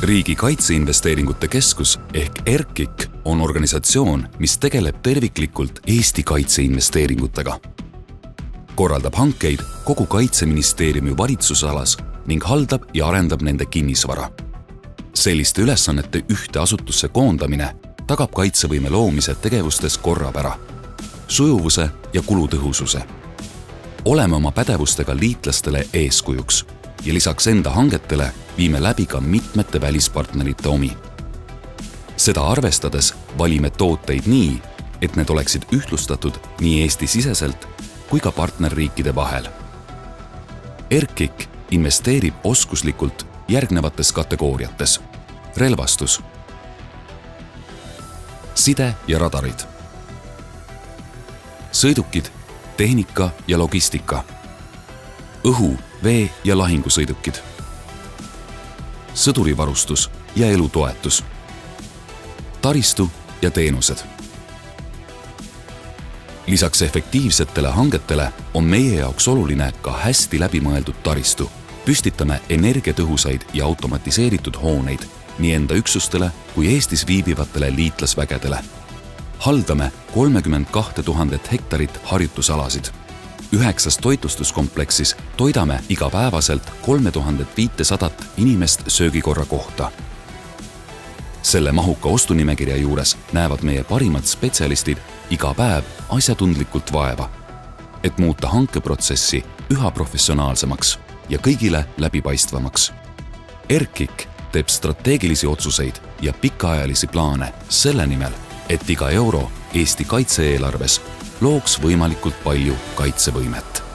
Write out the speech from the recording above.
Riigi Kaitseinvesteeringute Keskus ehk ERKIK on organisatsioon, mis tegeleb terviklikult Eesti kaitseinvesteeringutega. Korraldab hankeid kogu Kaitseministeeriumi valitsusalas ning haldab ja arendab nende kinnisvara. Selliste ülesannete ühte asutusse koondamine tagab kaitsevõime loomise tegevustes korrapära, sujuvuse ja kulutõhususe. Oleme oma pädevustega liitlastele eeskujuks ja lisaks enda hangetele viime läbi ka mitmete välispartnerite omi. Seda arvestades valime tooteid nii, et need oleksid ühtlustatud nii Eesti-siseselt kui ka partnerriikide vahel. ERKIK investeerib oskuslikult järgnevates kategooriates. Relvastus, side ja radarid, sõidukid, tehnika ja logistika, õhu-, vee- ja lahingusõidukid, sõdurivarustus ja elutoetus, taristu ja teenused. Lisaks efektiivsetele hangetele on meie jaoks oluline ka hästi läbimõeldud taristu. Püstitame energiatõhusaid ja automatiseeritud hooneid nii enda üksustele kui Eestis viibivatele liitlasvägedele. Haldame 32 000 hektarit harjutusalasid. 9 toitlustuskompleksis toidame igapäevaselt 3500 inimest söögikorra kohta. Selle mahuka ostunimekirja juures näevad meie parimad spetsialistid iga päev asjatundlikult vaeva, et muuta hankeprotsessi üha professionaalsemaks ja kõigile läbipaistvamaks. ERKIK teeb strateegilisi otsuseid ja pikaajalisi plaane selle nimel, et iga euro Eesti kaitse-eelarves looks võimalikult palju kaitsevõimet.